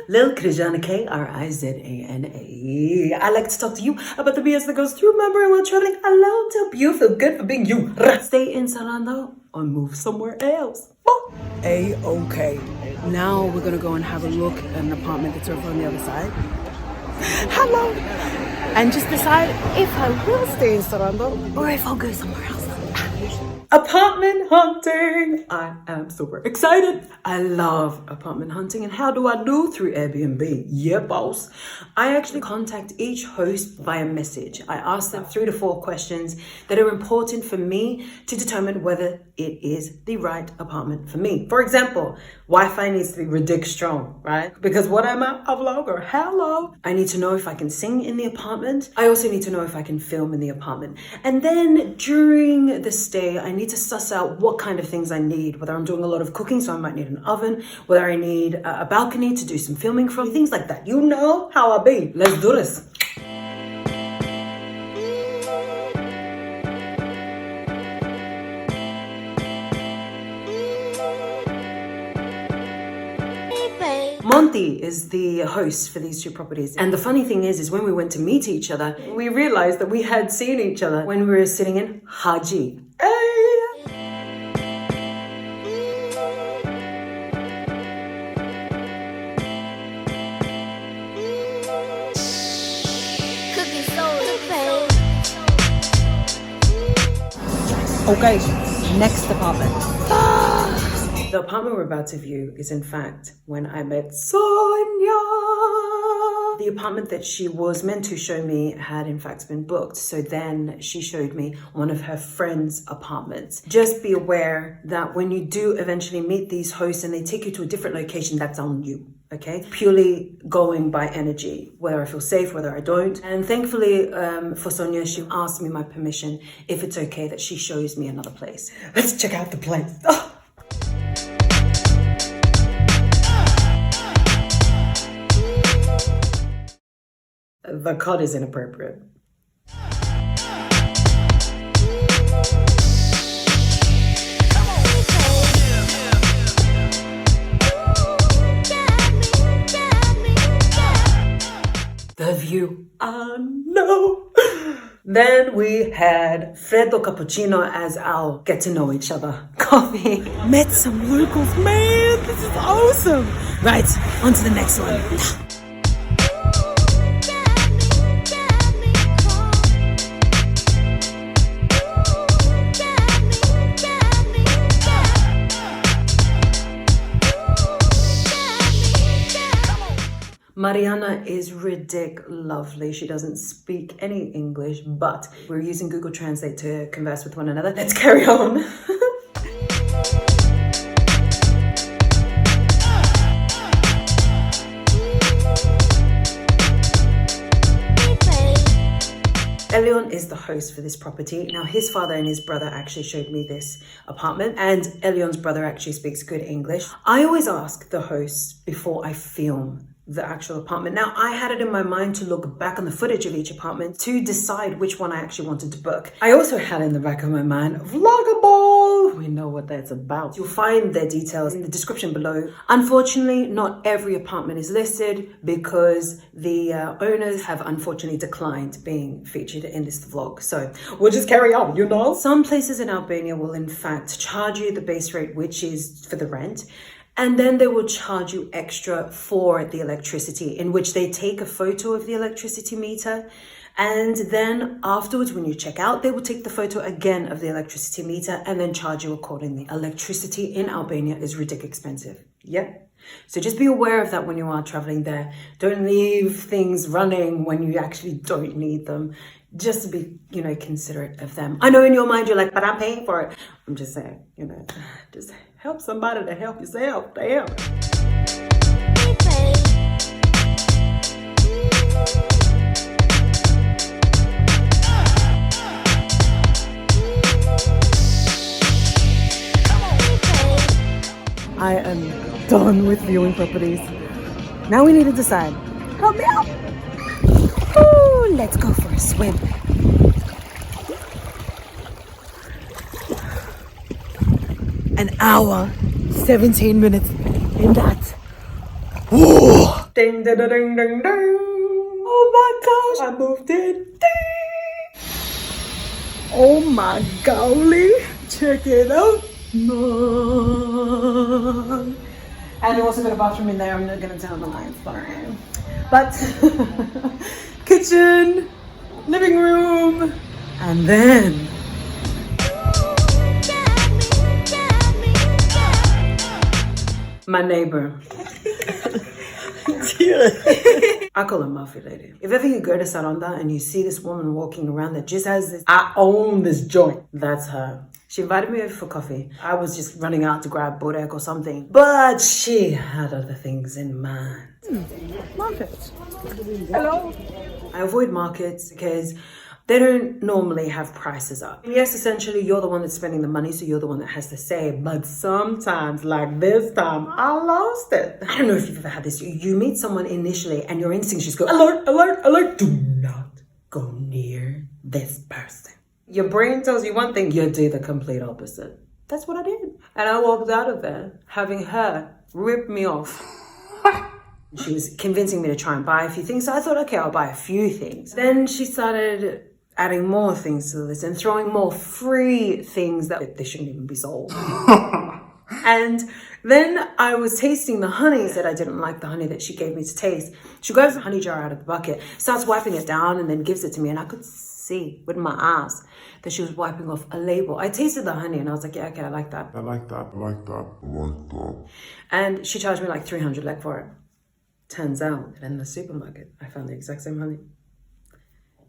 Lil KRIZAN, KRIZANA. I like to talk to you about the BS that goes through my brain while traveling alone to help you feel good for being you. Stay in Saranda or move somewhere else. A-okay. Now we're gonna go and have a look at an apartment that's over on the other side. Hello! And just decide if I will stay in Saranda or if I'll go somewhere else. Apartment hunting! I am super excited. I love apartment hunting. And how do I do? Through Airbnb. Yeah, boss. I actually contact each host via message. I ask them 3 to 4 questions that are important for me to determine whether it is the right apartment for me. For example, Wi-Fi needs to be ridiculous strong, right? Because what am I? A vlogger. Hello. I need to know if I can sing in the apartment. I also need to know if I can film in the apartment. And then during the stay, I need to suss out what kind of things I need, whether I'm doing a lot of cooking, so I might need an oven, whether I need a balcony to do some filming from, things like that. You know how I be. Let's do this. Monty is the host for these 2 properties. And the funny thing is when we went to meet each other, we realized that we had seen each other when we were sitting in Haji. Okay, next apartment. The apartment we're about to view is in fact when I met Sonia. The apartment that she was meant to show me had in fact been booked. So then she showed me one of her friend's apartments. Just be aware that when you do eventually meet these hosts and they take you to a different location, that's on you. Okay, purely going by energy, whether I feel safe, whether I don't. And thankfully for Sonia, she asked me my permission if it's okay that she shows me another place. Let's check out the place. Oh. The cut is inappropriate. The view, no. Then we had Freddo Cappuccino as our get to know each other coffee. Met some locals, man, this is awesome. Right, on to the next one. Mariana is lovely. She doesn't speak any English, but we're using Google Translate to converse with one another. Let's carry on. Elion is the host for this property. Now, his father and his brother actually showed me this apartment, and Elion's brother actually speaks good English. I always ask the hosts before I film the actual apartment. Now, I had it in my mind to look back on the footage of each apartment to decide which one I actually wanted to book. I also had in the back of my mind, vloggable. We know what that's about. You'll find their details in the description below. Unfortunately, not every apartment is listed because the owners have unfortunately declined being featured in this vlog. So we'll just carry on, you know? Some places in Albania will in fact charge you the base rate, which is for the rent. And then they will charge you extra for the electricity, in which they take a photo of the electricity meter. And then afterwards, when you check out, they will take the photo again of the electricity meter and then charge you accordingly. Electricity in Albania is ridiculously expensive. Yeah. So just be aware of that when you are traveling there. Don't leave things running when you actually don't need them. Just to be, considerate of them. I know in your mind, you're like, but I'm paying for it. I'm just saying, just help somebody to help yourself. Damn. I am done with viewing properties. Now we need to decide. Help me out. Ooh, let's go for a swim. an hour, 17 minutes in that. Whoa! Ding, ding, ding, ding, ding. Oh my gosh, I moved in. Ding. Oh my golly, check it out. No. And I also got a bathroom in there. I'm not gonna tell the line, sorry. But kitchen, living room, and then my neighbor. I call her Mafia Lady. If ever you go to Saranda and you see this woman walking around that just has this, I own this joint, that's her. She invited me over for coffee. I was just running out to grab burek or something, but she had other things in mind. Markets. Hello. I avoid markets because they don't normally have prices up. Yes, essentially, you're the one that's spending the money, so you're the one that has to say, but sometimes, like this time, I lost it. I don't know if you've ever had this. You meet someone initially and your instincts just go, alert, alert, alert. Do not go near this person. Your brain tells you one thing, you do the complete opposite. That's what I did. And I walked out of there having her rip me off. She was convincing me to try and buy a few things. So I thought, okay, I'll buy a few things. Then she started adding more things to the list and throwing more free things that they shouldn't even be sold. And then I was tasting the honey, said I didn't like the honey that she gave me to taste. She grabs the honey jar out of the bucket, starts wiping it down and then gives it to me. And I could see with my eyes that she was wiping off a label. I tasted the honey and I was like, yeah, okay, I like that. I like that, I like that, I like that. And she charged me like 300 lek for it. Turns out that in the supermarket, I found the exact same honey.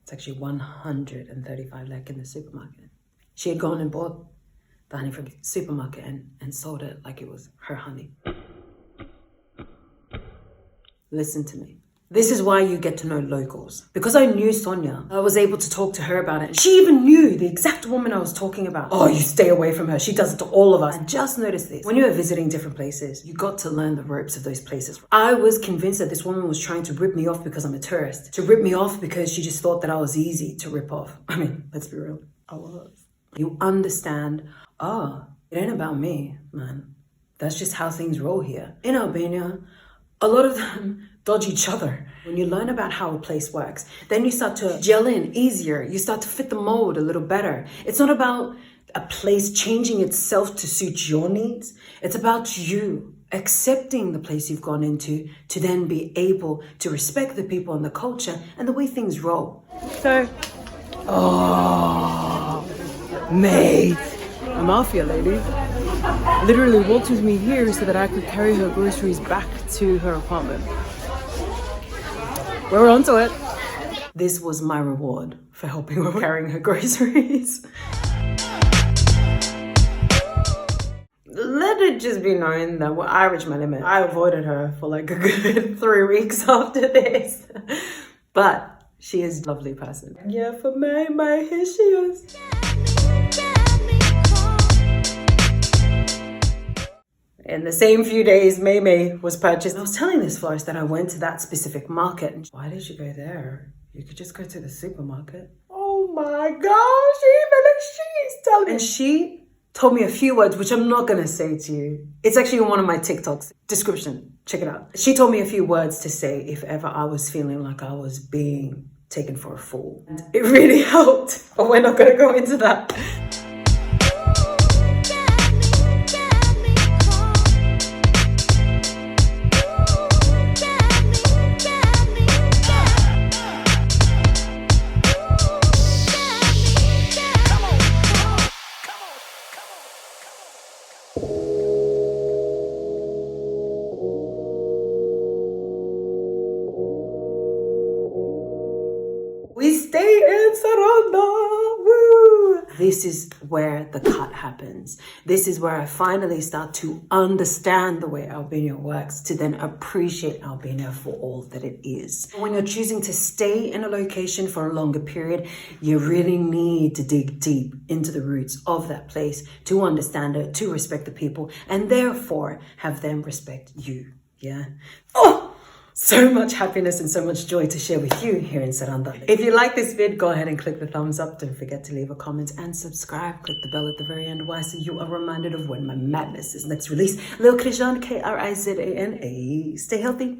It's actually 135 lek in the supermarket. She had gone and bought the honey from the supermarket and sold it like it was her honey. Listen to me. This is why you get to know locals. Because I knew Sonia, I was able to talk to her about it. She even knew the exact woman I was talking about. Oh, you stay away from her. She does it to all of us. And just notice this. When you are visiting different places, you got to learn the ropes of those places. I was convinced that this woman was trying to rip me off because I'm a tourist. To rip me off because she just thought that I was easy to rip off. I mean, let's be real. I was. You understand, it ain't about me, man. That's just how things roll here. In Albania, a lot of them dodge each other. When you learn about how a place works, then you start to gel in easier. You start to fit the mold a little better. It's not about a place changing itself to suit your needs. It's about you accepting the place you've gone into to then be able to respect the people and the culture and the way things roll. So, mate, a Mafia Lady literally walked with me here so that I could carry her groceries back to her apartment. We're onto it. This was my reward for helping her carrying her groceries. Let it just be known that I reached my limit. I avoided her for like a good 3 weeks after this. But she is a lovely person. Yeah, for me, here she is. In the same few days, May was purchased. I was telling this florist that I went to that specific market. And why did you go there? You could just go to the supermarket. Oh my gosh, even she's telling me. And she told me a few words, which I'm not going to say to you. It's actually in one of my TikToks. Description, check it out. She told me a few words to say if ever I was feeling like I was being taken for a fool. And it really helped. But we're not going to go into that. We stay in Saranda. Woo! This is where the cut happens. This is where I finally start to understand the way Albania works, to then appreciate Albania for all that it is. When you're choosing to stay in a location for a longer period, you really need to dig deep into the roots of that place to understand it, to respect the people, and therefore have them respect you. Yeah. Oh! so much happiness and so much joy to share with you here in Saranda. If you like this vid, go ahead and click the thumbs up. Don't forget to leave a comment and subscribe. Click the bell at the very end. Why? So you are reminded of when my madness is next released. Lil KRIZAN, KRIZAN. Stay healthy.